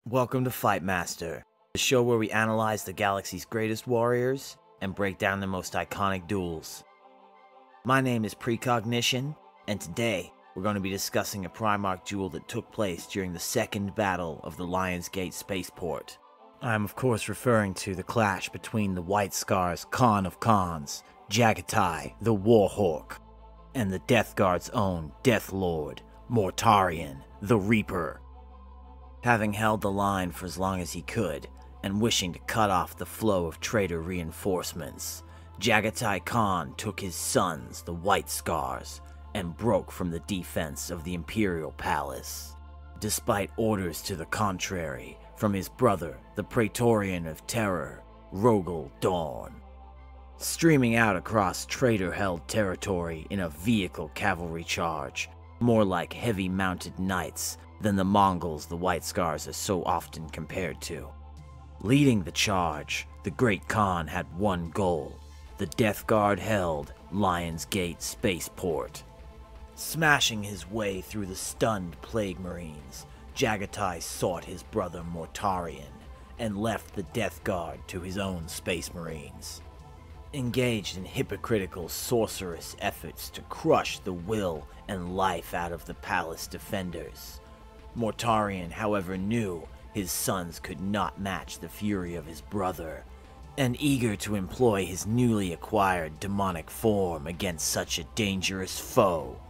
Welcome to Fightmaster, the show where we analyze the galaxy's greatest warriors and break down the most iconic duels. My name is Precognition, and today we're going to be discussing a Primarch duel that took place during the Second Battle of the Lionsgate Spaceport. I'm of course referring to the clash between the White Scar's Khan of Khans, Jagatai, the Warhawk, and the Death Guard's own Death Lord, Mortarion, the Reaper. Having held the line for as long as he could, and wishing to cut off the flow of traitor reinforcements, Jagatai Khan took his sons, the White Scars, and broke from the defense of the Imperial Palace. Despite orders to the contrary from his brother, the Praetorian of Terror, Rogel Dawn. Streaming out across traitor-held territory in a vehicle cavalry charge, more like heavy-mounted knights than the Mongols the White Scars are so often compared to. Leading the charge, the Great Khan had one goal: the Death Guard held Lionsgate Spaceport. Smashing his way through the stunned Plague Marines, Jagatai sought his brother Mortarion and left the Death Guard to his own Space Marines. Engaged in hypocritical sorcerous efforts to crush the will and life out of the palace defenders, Mortarion, however, knew his sons could not match the fury of his brother, and eager to employ his newly acquired demonic form against such a dangerous foe,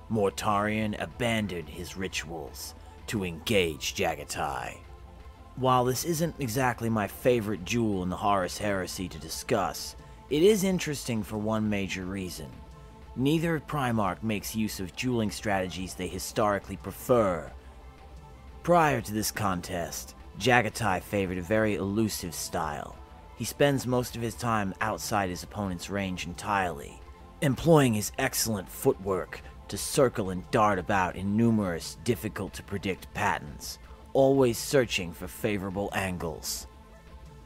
Mortarion abandoned his rituals to engage Jagatai. While this isn't exactly my favorite duel in the Horus Heresy to discuss, it is interesting for one major reason. Neither Primarch makes use of dueling strategies they historically prefer. Prior to this contest, Jagatai favored a very elusive style. He spends most of his time outside his opponent's range entirely, employing his excellent footwork to circle and dart about in numerous difficult-to-predict patterns, always searching for favorable angles.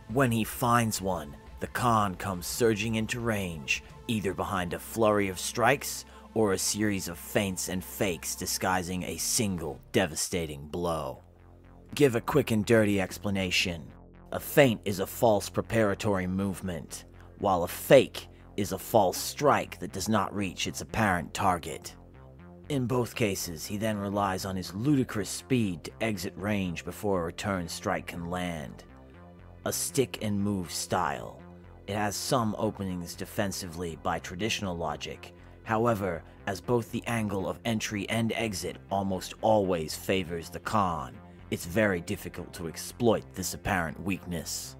When he finds one, the Khan comes surging into range, either behind a flurry of strikes or a series of feints and fakes disguising a single devastating blow. Give a quick and dirty explanation. A feint is a false preparatory movement, while a fake is a false strike that does not reach its apparent target. In both cases, he then relies on his ludicrous speed to exit range before a return strike can land. A stick and move style. It has some openings defensively by traditional logic. However, as both the angle of entry and exit almost always favors the Khan, it's very difficult to exploit this apparent weakness.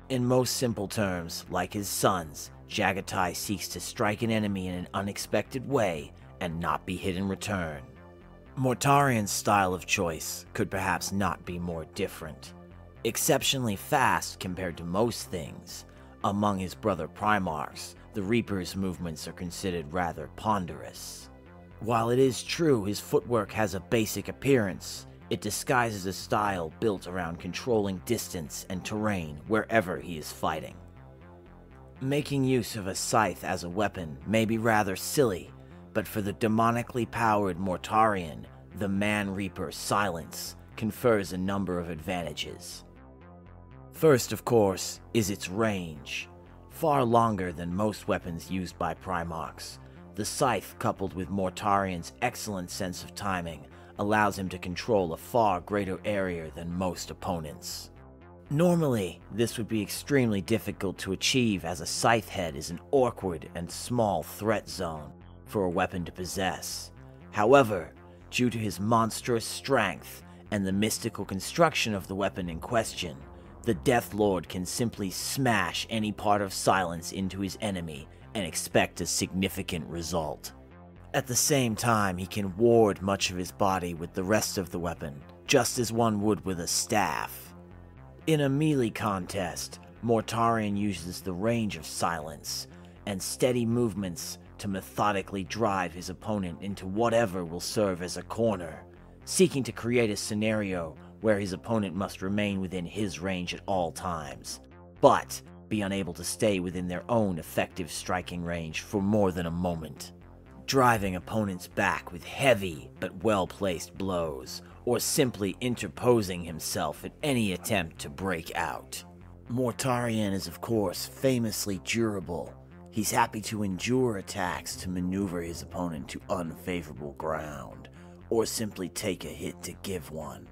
In most simple terms, like his sons, Jagatai seeks to strike an enemy in an unexpected way and not be hit in return. Mortarion's style of choice could perhaps not be more different. Exceptionally fast compared to most things, among his brother Primarchs, the Reaper's movements are considered rather ponderous. While it is true his footwork has a basic appearance, it disguises a style built around controlling distance and terrain wherever he is fighting. Making use of a scythe as a weapon may be rather silly, but for the demonically powered Mortarion, the Man-Reaper's silence confers a number of advantages. First, of course, is its range. Far longer than most weapons used by Primarchs, the scythe, coupled with Mortarion's excellent sense of timing, allows him to control a far greater area than most opponents. Normally, this would be extremely difficult to achieve, as a scythe head is an awkward and small threat zone for a weapon to possess. However, due to his monstrous strength and the mystical construction of the weapon in question, the Death Lord can simply smash any part of silence into his enemy and expect a significant result. At the same time, he can ward much of his body with the rest of the weapon, just as one would with a staff. In a melee contest, Mortarion uses the range of silence and steady movements to methodically drive his opponent into whatever will serve as a corner, seeking to create a scenario where his opponent must remain within his range at all times, but be unable to stay within their own effective striking range for more than a moment. Driving opponents back with heavy but well-placed blows, or simply interposing himself in any attempt to break out. Mortarion is of course famously durable. He's happy to endure attacks to maneuver his opponent to unfavorable ground, or simply take a hit to give one.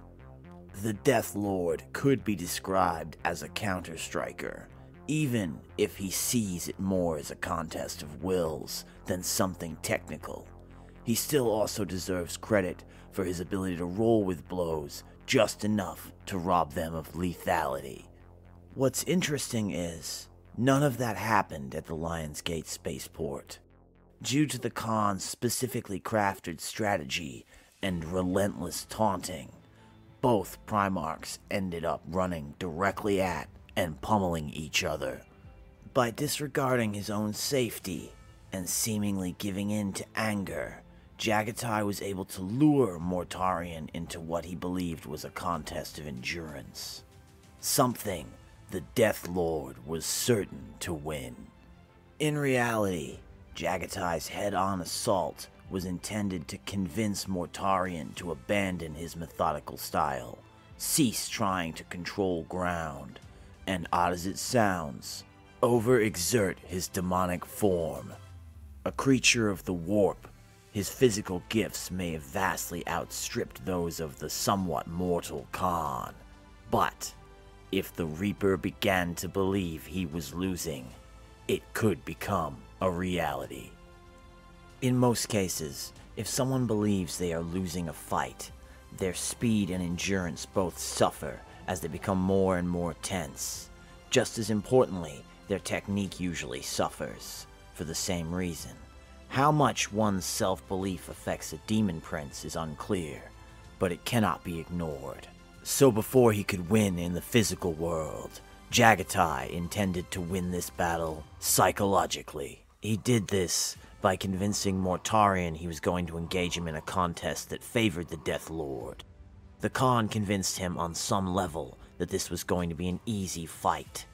The Death Lord could be described as a counter-striker, even if he sees it more as a contest of wills than something technical. He still also deserves credit for his ability to roll with blows just enough to rob them of lethality. What's interesting is, none of that happened at the Lionsgate spaceport. Due to the Khan's specifically crafted strategy and relentless taunting, both Primarchs ended up running directly at and pummeling each other. By disregarding his own safety and seemingly giving in to anger, Jagatai was able to lure Mortarion into what he believed was a contest of endurance. Something the Death Lord was certain to win. In reality, Jagatai's head-on assault was intended to convince Mortarion to abandon his methodical style, cease trying to control ground, and odd as it sounds, overexert his demonic form. A creature of the warp, his physical gifts may have vastly outstripped those of the somewhat mortal Khan, but if the Reaper began to believe he was losing, it could become a reality. In most cases, if someone believes they are losing a fight, their speed and endurance both suffer as they become more and more tense. Just as importantly, their technique usually suffers, for the same reason. How much one's self-belief affects a demon prince is unclear, but it cannot be ignored. So before he could win in the physical world, Jagatai intended to win this battle psychologically. He did this by convincing Mortarion he was going to engage him in a contest that favored the Death Lord. The Khan convinced him on some level that this was going to be an easy fight.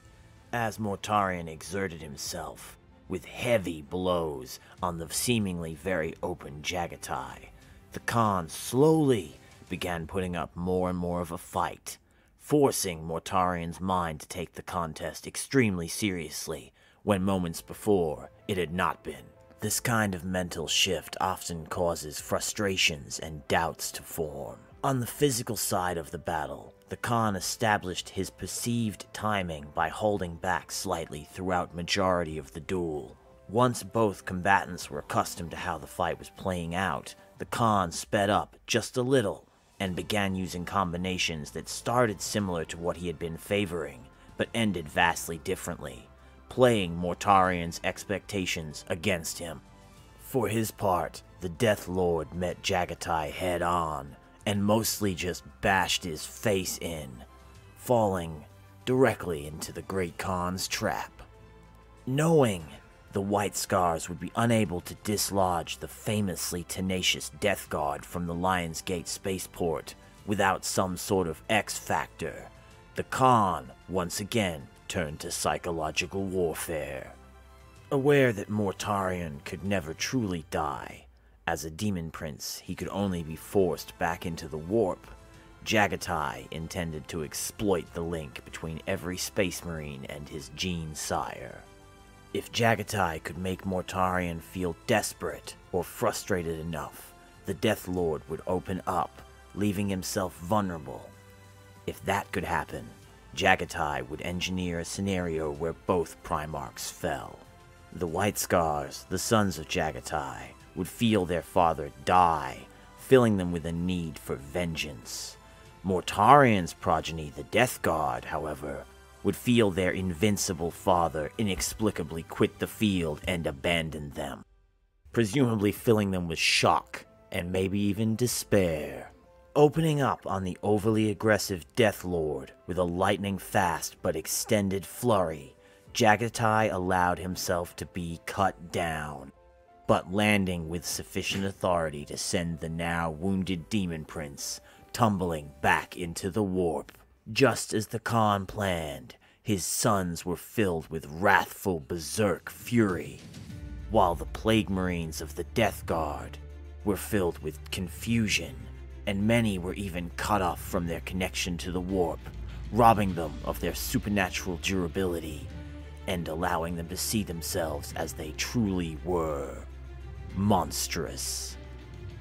As Mortarion exerted himself, with heavy blows on the seemingly very open Jagatai, the Khan slowly began putting up more and more of a fight, forcing Mortarion's mind to take the contest extremely seriously, when moments before it had not been. This kind of mental shift often causes frustrations and doubts to form. On the physical side of the battle, the Khan established his perceived timing by holding back slightly throughout majority of the duel. Once both combatants were accustomed to how the fight was playing out, the Khan sped up just a little and began using combinations that started similar to what he had been favoring, but ended vastly differently, playing Mortarion's expectations against him. For his part, the Death Lord met Jagatai head-on, and mostly just bashed his face in, falling directly into the Great Khan's trap. Knowing the White Scars would be unable to dislodge the famously tenacious Death Guard from the Lionsgate spaceport without some sort of X-factor, the Khan once again turned to psychological warfare. Aware that Mortarion could never truly die, as a demon prince he could only be forced back into the warp, Jagatai intended to exploit the link between every space marine and his gene sire. If Jagatai could make Mortarion feel desperate or frustrated enough, the Death Lord would open up, leaving himself vulnerable. If that could happen, Jagatai would engineer a scenario where both Primarchs fell. The White Scars, the sons of Jagatai, would feel their father die, filling them with a need for vengeance. Mortarion's progeny, the Death Guard, however, would feel their invincible father inexplicably quit the field and abandon them, presumably filling them with shock and maybe even despair. Opening up on the overly aggressive Death Lord with a lightning-fast but extended flurry, Jagatai allowed himself to be cut down, but landing with sufficient authority to send the now wounded Demon Prince tumbling back into the warp. Just as the Khan planned, his sons were filled with wrathful berserk fury, while the Plague Marines of the Death Guard were filled with confusion, and many were even cut off from their connection to the warp, robbing them of their supernatural durability and allowing them to see themselves as they truly were: monstrous.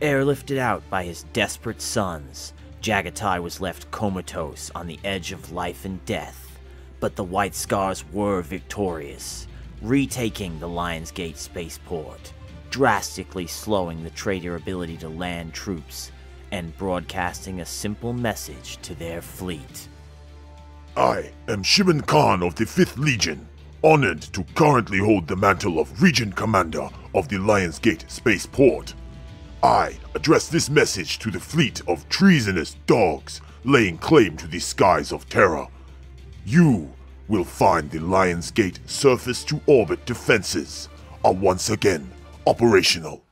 Airlifted out by his desperate sons, Jagatai was left comatose on the edge of life and death, but the White Scars were victorious, retaking the Lionsgate spaceport, drastically slowing the trader ability to land troops, and broadcasting a simple message to their fleet. I am Shimon Khan of the 5th Legion, honored to currently hold the mantle of Region Commander of the Lionsgate Spaceport. I address this message to the fleet of treasonous dogs laying claim to the skies of Terra. You will find the Lionsgate surface-to-orbit defenses are once again operational.